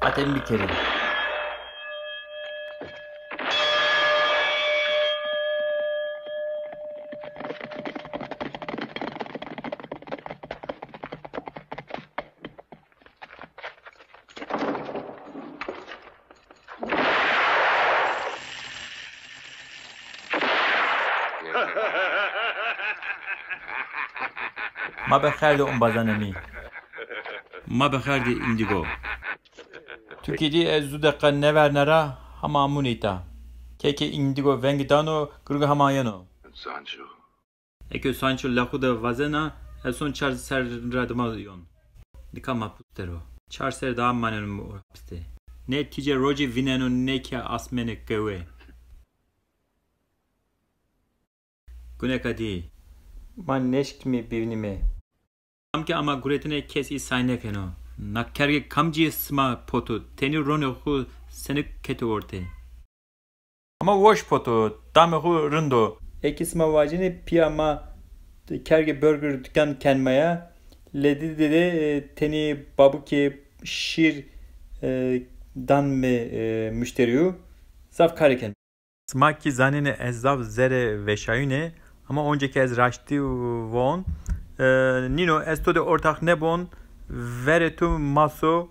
Atem bir kere. ما بخیر اون بازنمی. ما بخیر ایندیگو. تو کیدی از دو دقیقه نور نرا همامونیتا. که ایندیگو ونگیدانو گروه همایانو. سانچو. اگه سانچو لخود وزنا اصلا چهار سر ردمایون. نیکام پوسترو. چهار سر دام منو مورسته. نه تیجه روزی ویننو نه که اسمنه کوه. گونه کدی. من نشک می بینیمه. هم که اما گروهتنه کسی ساینه کنه. نکرگه کمجی اسما پوتو. تنی رونه خو سنک کتورته. اما واش پوتو. دام خو رندو. اکیسما واجنه پیاما کرگه برگر دکان کنمایا. لدی دیده تنی بابو که شیر دان مشتریو. زاف کاری کن. سماکی زنین ازاف زره وشایونه. Ama önceki ez raştı von nino ez to de ortak ne bon vere tu maso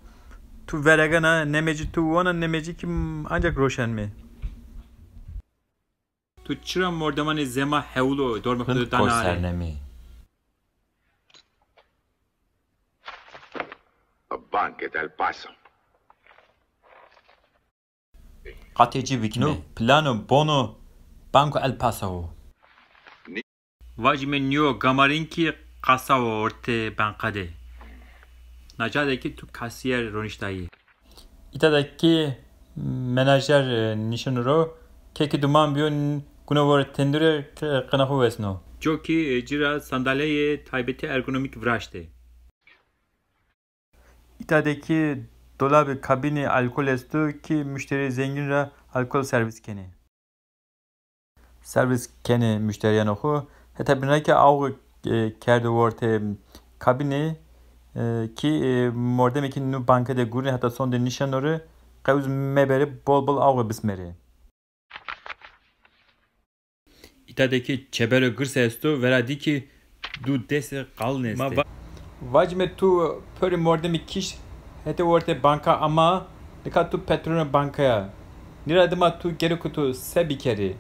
tu veregana nemeci tu vona nemeci kim ancak roşen mi tu çıra mordamani zema heulo dormak da dana sernemi Banque del Paso. Qateci bikme plano bono Banco El Paso Vajme niyo gamarinki kasa orte bankade. Najadaki tu kasiyer roniştayı. İtadaki menajer nişanuro keki duman biyon gunovor tendure kanahu vesno. Joki cira sandalyeye taybeti ergonomik vraşte. İtadaki dolabı kabini alkol estu ki müşteri zengin ra alkol servis kene. Servis kene müşteriyan oku. Hatta binayke av kerdi orte kabine ki mordemeki nu bankada gurne hatta son de nişanları kavuz meberi bol bol av bismeri. İtadaki çebere gırsa estu veradi ki du dese kalneste. Vajme tu pöri mordemi kiş hatta orte banka ama dikkat tu petrona bankaya. Niradıma tu geri kutu sebi keri.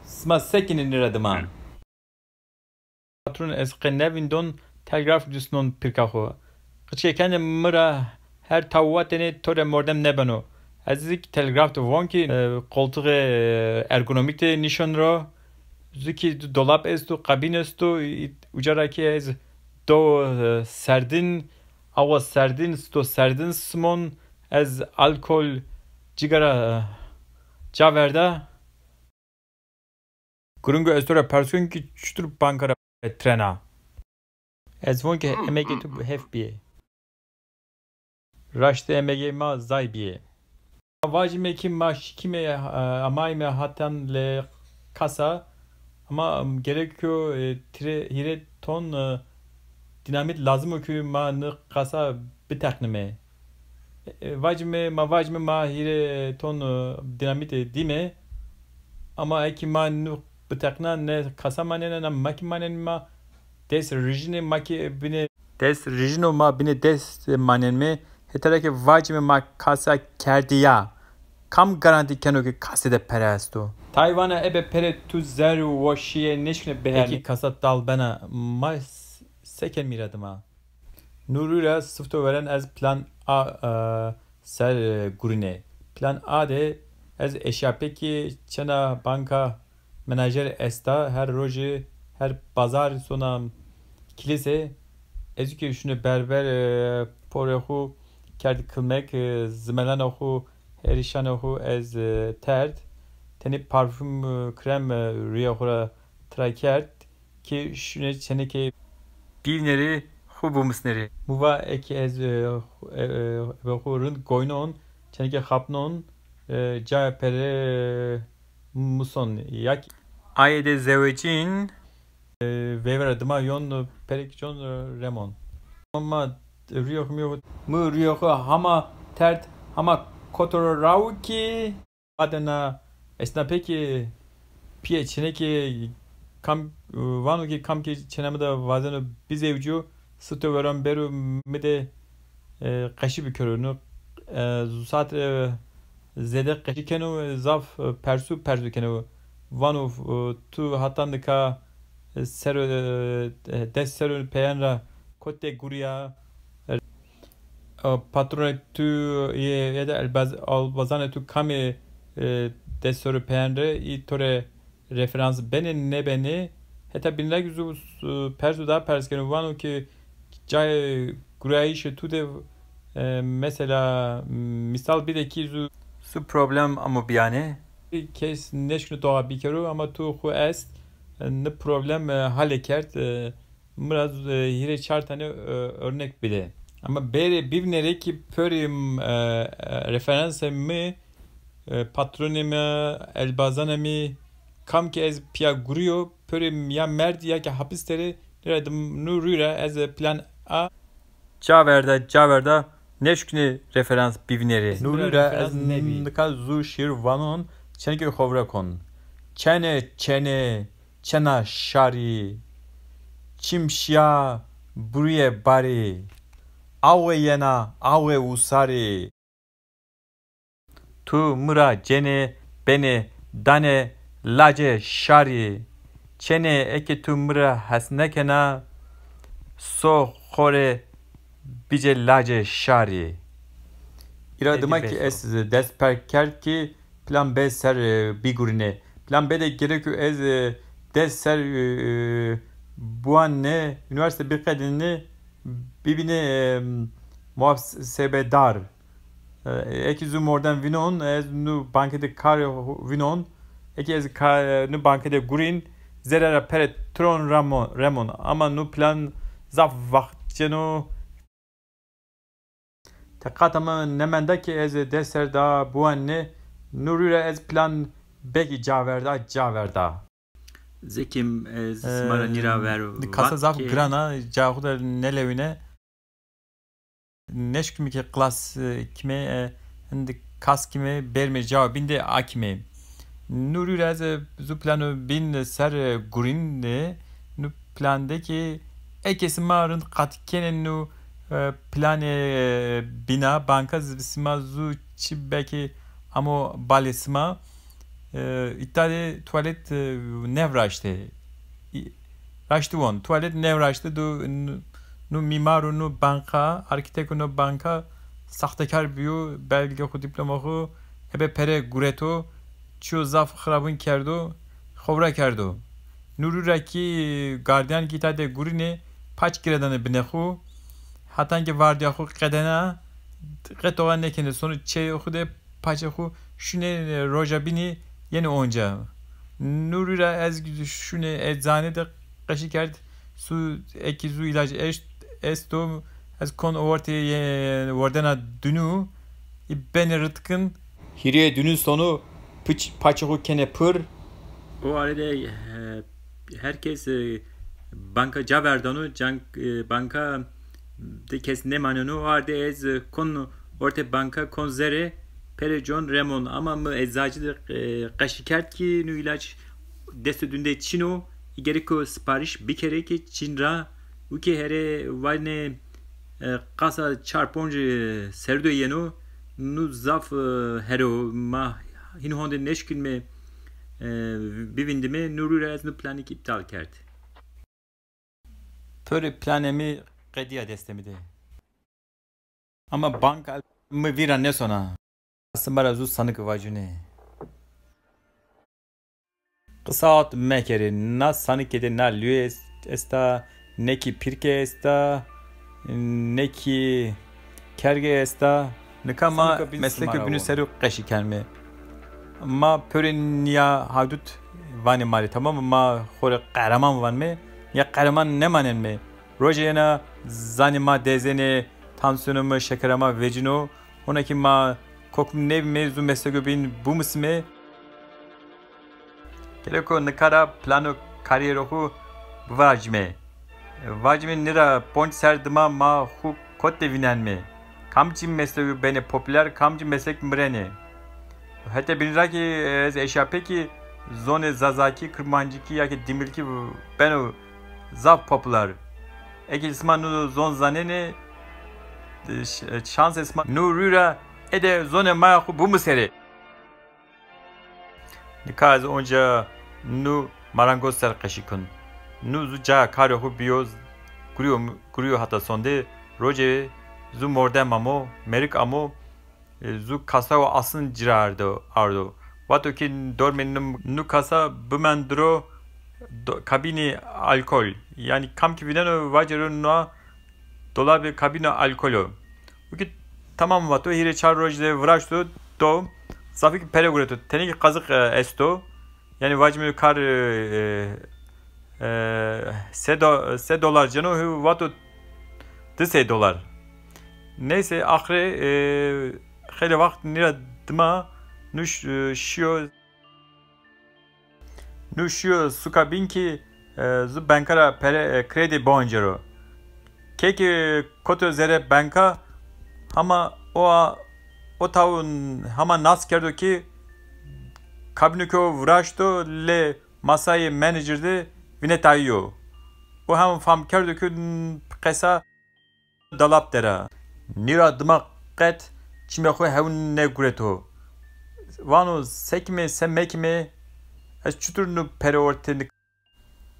Sma sekinin niradıma. Patron esqenevindon telgraf düsnon pirkaho. Qıçken mıra her tavvatene tore mordem nebano. Azik telgraf von ki koltuğu ergonomik de nişanro. Zuki dolap estu kabin estu ucaraki ez do serdin ava serdin sto serdin smon ez alkol cigara caverda. Kurungu estora person ki çutur bankara trena. Ez von ki emege tu hef biye. Raşte emege ma zay biye. Vajime ki ma şikime amayme hatan le kasa ama gerekiyor hire ton dinamit lazım ki ma ne kasa bitakneme. Vajime ma hire ton dinamit dime ama eki ma nu bitakna ne kasa manen na makimanen ma des regione maki bine des regiono ma bine des manen me heterake vajime ma kasa kerdiya kam garanti keno ki kasede peresto Tayvan'a ebe pere tu zeru washiye neşne beher eki kasat dal bana ma seken miradıma Nurura sıfto veren az plan a ser gurine plan a de az eşapeki çena banka menajer esta her roji her pazar sona kilise ezüke şunu berber porehu kerdi kılmek zmelan ohu erişan ohu ez terd teni parfüm krem riyahura trakert ki şunu çeneke bilneri hubumusneri muva eki ez vehurun goynon çeneke hapnon ca pere muson yak ayede zevecin vever dıma yon perek jon remon ama riyoh mu riyoh hama tert Ama Kotorauki adına esna peki piye çeneki kam vanu ki kam ki çenemde vazını bize evcu sıtı veren beru mide kaşı bir körünü saat zede kaşı kenu zaf persu kenu vanu tu hatandıka ser des ser peyanra kote guriya patron tu ya da albazane tu kami des ser peyanra i tore referans beni ne beni heta binler yüzü persu da pers kenu vanu ki cay gurayış tu de mesela misal bir de ki su problem ama yani kes neşkunu doğa bir kere ama tu hu est ne problem hale kert biraz hire çar tane örnek bile ama beri bir nere ki pörim referansa mı patronimi elbazanemi kam ki ez pia guruyor pörim ya merdi ya ki hapisleri neradım nuruyla ez plan a Caverda neşkuni referans bivneri nuruyla ez nika zu şir vanun çeneki hovrakon çena şari çimşya buraya bari awe yena awe usari tu mıra cene beni dane lace şari çene eke tu mıra hasnekena so khore bice lace şari İradıma ki es desperker ki plan B ser bigurine plan B'de gerekiyor ez des ser bu anne üniversite bir kadını birbirine muhasebedar eki zum oradan vinon ez nu bankede kar vinon eki ez nu bankede gurin zerara peretron ramon ama nu plan zaf vakceno Takatama nemendeki ez deser da bu anne nuruyla ez plan beki caverda. Zekim ez mara nira ver. Kasa zaf grana cahuda nelevine neşkimi ki klas kime endi kas kime berme cevabinde akime. Nuruyla ez zu planu bin ser gurin de nu plandeki ekesimarın katkenen nu plane bina banka zisma zu çibeki ama balesma İtalya tuvalet nevraştı raştı on tuvalet nevraştı du nu mimaru nu banka arkitekto nu banka sahtekar biyo belge xu diploma xu ebe pere gureto çu zaf xrabun kerdo xovra kerdo nururaki gardiyan kitade gurine paç giredanı binexu Hatanki vardiya xu qedena qetoğa nekene sonu çey xude paça xu şune roja bini yeni onca nurira ez şune eczane de qaşı kert su ekizu ilaç esto ez kon orte vardena dünü ben rıtkın hiriye dünün sonu paça xu kene pır O arada herkes banka caverdanu banka de kes ne manonu vardı ez konu orta banka konzere Perejon Remon ama mı eczacı kaşikert ki nu ilaç destedünde Çino gereko sipariş bir kere ki Çinra uke here vane kasa çarponcu serdo yeno nu zaf hero ma hinu honde neşkin me bivindime nurura ez nu planik iptal kert. Töre planemi Qediya destemide. Ama banka mı viran ne sona? Asmara zu sanık vacune. Kısaat mekeri na sanık ede na lüe esta ne ki pirke esta ne ki kerge esta ne kama mesleki günü seru qaşı kelme. Ma pöreniya hadut vani mali tamam ma xore qahraman van me ya qahraman ne manen me Rojena zanima dezene tansiyonumu şekerama vecino onaki ma kokum ne mevzu mesleki bin bu misme Keleko nekara plano kariyerohu vajme nira ponç serdıma ma hu kotte vinenme Kamçı mesleği beni popüler, kamçı meslek mreni. Hatta binraki ez eşapeki zone zazaki kırmancıki ya ki dimirki beni zav popüler. Eki isma nu zon zanene şans isma nu rüra ede zone mayaku bu mu seri? Nikaz onca nu marangoz serqeşikun. Nu zuca karyohu biyoz kuruyor hatta sonde roje zu mordem amo merik amo zu kasa o asın cirardo ardo. Vato ki dormenim nu kasa bümendro kabini alkol. Yani kam ki vinen vajero no dolabı kabine alkolo. Uki tamam vato hire çar rojde vraşto do Safik peregureto. Teniki kazık esto. Yani vacmı kar se dolar cano vato de dolar. Neyse ahre hele vakt nira dma nuş şio sukabinki zu bankara pere kredi boncero. Keki koto zere banka ama o tavun hama nas kerdo ki kabiniko vraşto le masayı menajerde vinetayo. O ham fam kerdo ki qesa dalap dera. Nira dma qet çime xo hevun ne gureto. Vano sekme semekme es çuturnu pere orte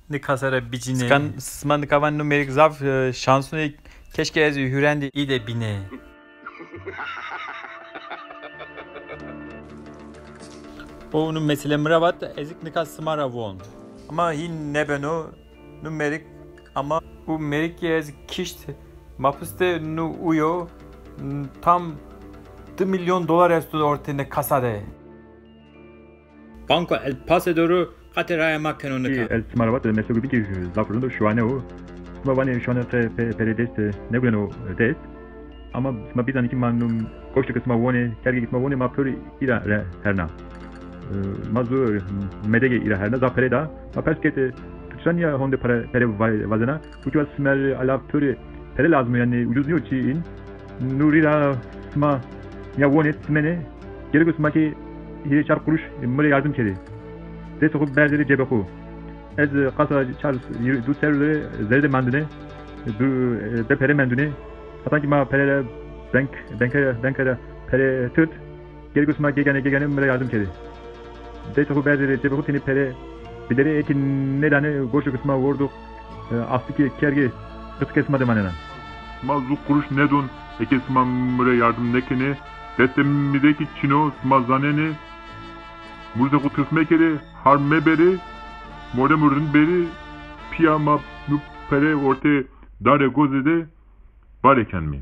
ni kasara bicine. Sman kavan numerik zaf şansını keşke ez hürendi iyi de bine. Onun mesele mıravat ezik nikas smara von. Ama hin nebeno numerik ama bu merik ez kişt mapuste nu uyo tam 2 milyon dolar estu ortene kasade. Banko el pasedoru kateraya makenunika. El smaravat mesele gibi ki zafrında şu an o. Ama bana şu an peredeste ne bileno des. Ama sma bizan ki manum koştu sma vone kergi sma vone ma puri ira herna. Mazu medege ira herna za pereda. Ma perskete tutşanya honde pere vazena. Uçva smer ala puri pere lazım yani ucuzluyor ki in. Nurira sma ya vone smene. Gerek sma ki hire çar kuruş mure yardım çedi. Des okub berdeli cebeku. Ez kasa çar du serle zerde mandine. Du de pere mandine. Hatta ma pere bankara pere tut gerek usma gegane mire yardım kedi. Dese bu berdere cebeku tini pere bidere ekin nedane goşu kısma vurduk astiki kerge kıskesma demanena. Ma zu kuruş nedun ekesma mire yardım nekene destemideki çino sma zanene murze kutusme kere harme beri morde murdun beri piyama nu pere orte dare gozede var eken mi?